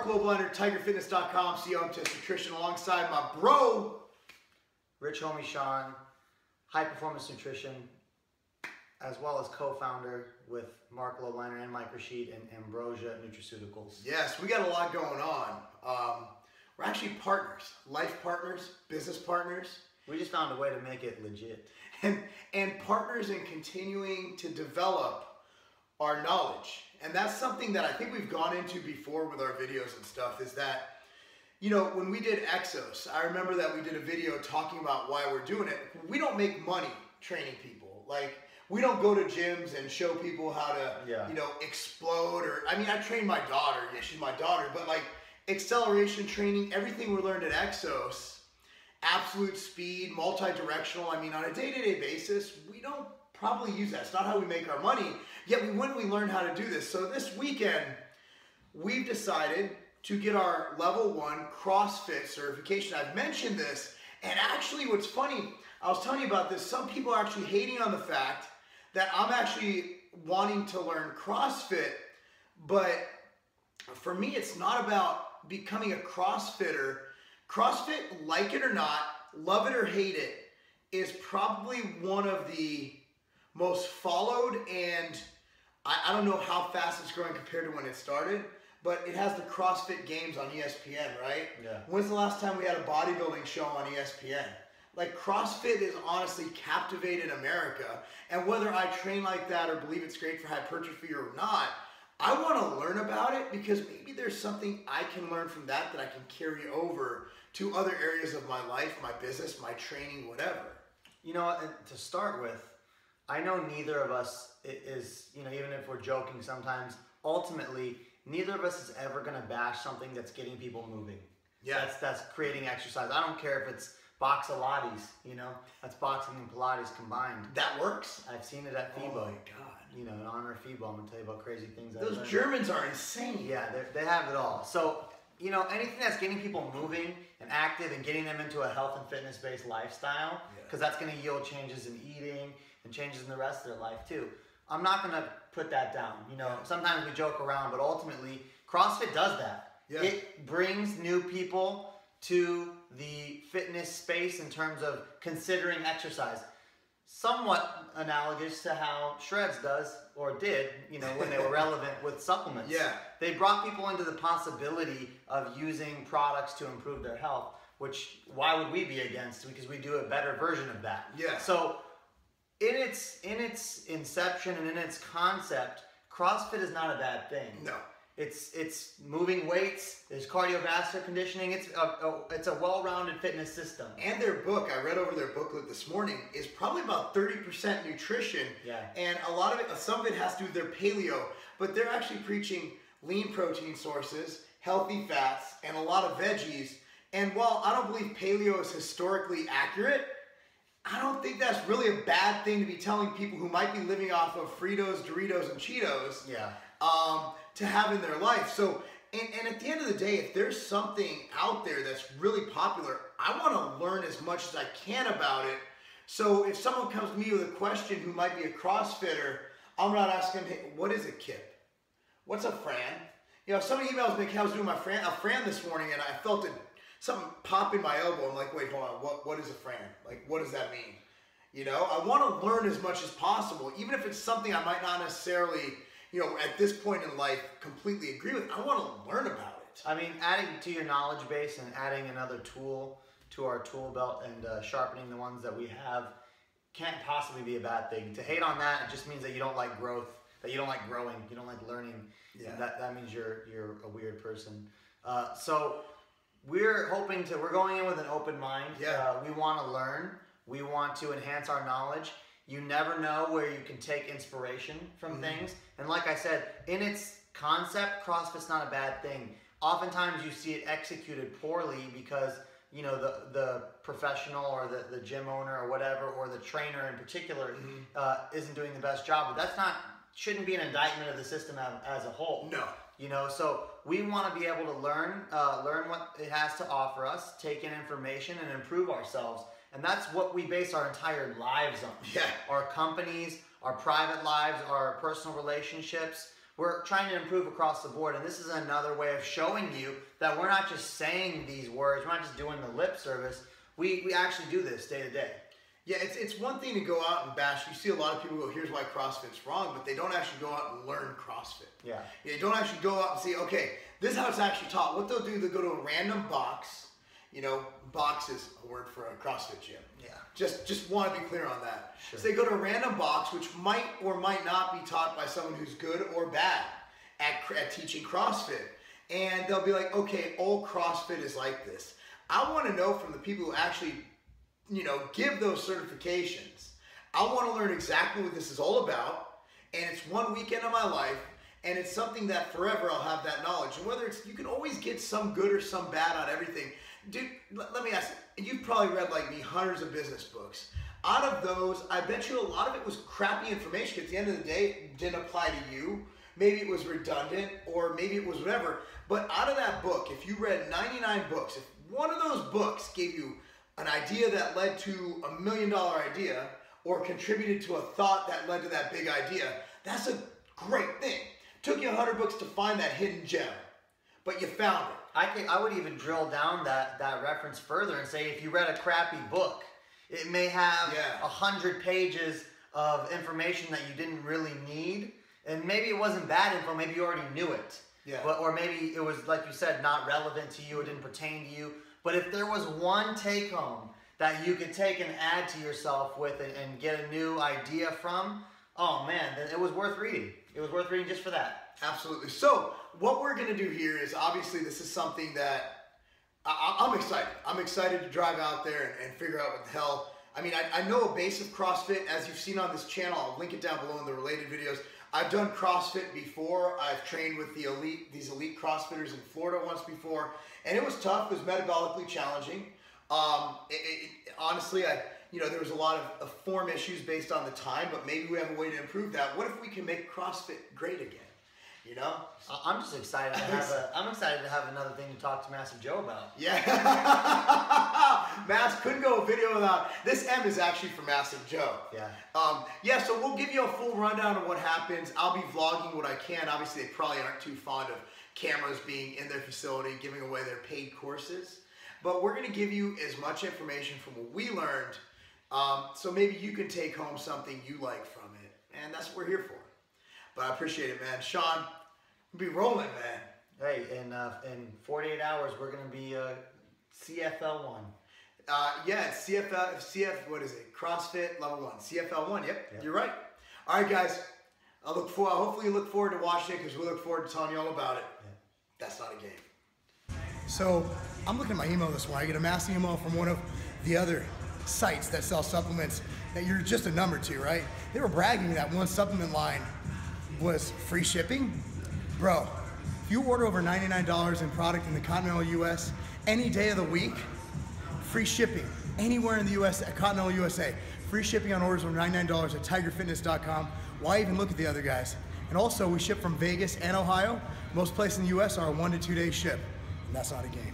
Marc Lobliner, TigerFitness.com, CEO of MTS Nutrition, alongside my bro, Rich Homie Sean, High Performance Nutrition, as well as co-founder with Marc Lobliner and Mike Rashid and Ambrosia Nutraceuticals. Yes, we got a lot going on. We're actually partners, life partners, business partners. We just found a way to make it legit. And partners in continuing to develop our knowledge. And that's something that I think we've gone into before with our videos and stuff, is that, you know, when we did Exos, I remember that we did a video talking about why we're doing it. We don't make money training people. Like, we don't go to gyms and show people how to, you know, explode, or, I mean, I train my daughter. Yeah, she's my daughter. But like acceleration training, everything we learned at Exos, absolute speed, multi-directional. I mean, on a day-to-day basis, we don't probably use that. It's not how we make our money. Yet when we learn how to do this. So this weekend, we've decided to get our level 1 CrossFit certification. I've mentioned this, and actually what's funny, I was telling you about this, some people are actually hating on the fact that I'm actually wanting to learn CrossFit, but for me, it's not about becoming a CrossFitter. CrossFit, like it or not, love it or hate it, is probably one of the most followed, and I don't know how fast it's growing compared to when it started, but it has the CrossFit Games on ESPN, right? Yeah. When's the last time we had a bodybuilding show on ESPN? Like, CrossFit has honestly captivated America, and whether I train like that or believe it's great for hypertrophy or not, I want to learn about it because maybe there's something I can learn from that I can carry over to other areas of my life, my business, my training, whatever. You know, and to start with, I know neither of us is, you know, even if we're joking sometimes, ultimately, neither of us is ever going to bash something that's getting people moving. Yeah. That's creating exercise. I don't care if it's Boxalates, you know, that's boxing and Pilates combined. That works? I've seen it at FIBO. Oh my God. You know, in honor of FIBO, I'm going to tell you about crazy things. Those Germans are insane. Yeah, they have it all. So, you know, anything that's getting people moving and active and getting them into a health and fitness-based lifestyle, because that's going to yield changes in eating and changes in the rest of their life too. I'm not going to put that down. You know, sometimes we joke around, but ultimately, CrossFit does that. Yeah. It brings new people to the fitness space in terms of considering exercise. Somewhat analogous to how Shreds does, or did, you know, when they were relevant with supplements. Yeah. They brought people into the possibility of using products to improve their health, which, why would we be against? Because we do a better version of that. Yeah. So in its inception and in its concept, CrossFit is not a bad thing. No. It's moving weights, there's cardiovascular conditioning, it's a well-rounded fitness system. And their book, I read over their booklet this morning, is probably about 30% nutrition. Yeah. And a lot of it, some of it has to do with their paleo, but they're actually preaching lean protein sources, healthy fats, and a lot of veggies. And while I don't believe paleo is historically accurate, I don't think that's really a bad thing to be telling people who might be living off of Fritos, Doritos, and Cheetos. Yeah. To have in their life. So, and at the end of the day, if there's something out there that's really popular, I want to learn as much as I can about it. So if someone comes to me with a question who might be a CrossFitter, I'm not asking them, hey, what is a kip? What's a Fran? You know, if somebody emails me, I was doing a Fran this morning, and I felt something pop in my elbow. I'm like, wait, hold on, what is a Fran? Like, what does that mean? You know, I want to learn as much as possible, even if it's something I might not necessarily, you know, at this point in life, completely agree with. I want to learn about it. I mean, adding to your knowledge base and adding another tool to our tool belt and sharpening the ones that we have can't possibly be a bad thing. To hate on that, it just means that you don't like growth, that you don't like growing, you don't like learning. Yeah. That means you're a weird person. So we're going in with an open mind. Yeah. We want to learn. We want to enhance our knowledge. You never know where you can take inspiration from things. And like I said, in its concept, CrossFit's not a bad thing. Oftentimes you see it executed poorly because, you know, the professional or the gym owner or whatever, or the trainer in particular, isn't doing the best job. But shouldn't be an indictment of the system as a whole. No. You know, so we want to be able to learn what it has to offer us, take in information, and improve ourselves. And that's what we base our entire lives on. Yeah. Our companies, our private lives, our personal relationships. We're trying to improve across the board, and this is another way of showing you that we're not just saying these words, we're not just doing the lip service, we actually do this day to day. Yeah, it's one thing to go out and bash. You see a lot of people go, here's why CrossFit's wrong, but they don't actually go out and learn CrossFit. Yeah. They don't actually go out and say, okay, this is how it's actually taught. What they'll do, they'll go to a random box. You know, box is a word for a CrossFit gym. Yeah. Just want to be clear on that. Sure. So they go to a random box, which might or might not be taught by someone who's good or bad at teaching CrossFit. And they'll be like, okay, all CrossFit is like this. I want to know from the people who actually, you know, give those certifications. I want to learn exactly what this is all about, and it's one weekend of my life, and it's something that forever I'll have that knowledge. And whether it's, you can always get some good or some bad on everything. Dude, let me ask you, you've probably read like me hundreds of business books. Out of those, I bet you a lot of it was crappy information. At the end of the day, it didn't apply to you. Maybe it was redundant, or maybe it was whatever. But out of that book, if you read 99 books, if one of those books gave you an idea that led to $1 million idea, or contributed to a thought that led to that big idea, that's a great thing. Took you 100 books to find that hidden gem, but you found it. I would even drill down that reference further and say, if you read a crappy book, it may have 100 pages of information that you didn't really need, and maybe it wasn't bad info, maybe you already knew it. Yeah. Or maybe it was, like you said, not relevant to you, it didn't pertain to you. But if there was one take home that you could take and add to yourself with and get a new idea from, oh man, then it was worth reading. It was worth reading just for that. Absolutely. So what we're going to do here is, obviously this is something that I'm excited. I'm excited to drive out there and figure out what the hell. I mean, I know a base of CrossFit, as you've seen on this channel. I'll link it down below in the related videos. I've done CrossFit before. I've trained with these elite CrossFitters in Florida once before, and it was tough. It was metabolically challenging. Honestly, there was a lot of form issues based on the time, but maybe we have a way to improve that. What if we can make CrossFit great again? You know, I'm just excited to have I'm excited to have another thing to talk to Massive Joe about. Yeah, Mass couldn't go a video without. This M is actually for Massive Joe. Yeah. So we'll give you a full rundown of what happens. I'll be vlogging what I can. Obviously, they probably aren't too fond of cameras being in their facility, giving away their paid courses. But we're going to give you as much information from what we learned, so maybe you can take home something you like from it, and that's what we're here for. But I appreciate it, man. Sean, we'll be rolling, man. Hey, in 48 hours, we're going to be CFL1. It's what is it? CrossFit level 1. CFL1, yep. You're right. All right, guys. Hopefully you look forward to watching it, because we look forward to telling you all about it. Yeah. That's not a game. So I'm looking at my email this morning. I get a mass email from one of the other sites that sell supplements that you're just a number to, right? They were bragging that one supplement line was free shipping. Bro, if you order over $99 in product in the continental US any day of the week, free shipping anywhere in the US, at continental USA. Free shipping on orders over $99 at tigerfitness.com. Why even look at the other guys? And also, we ship from Vegas and Ohio. Most places in the US are a 1 to 2 day ship, and that's not a game.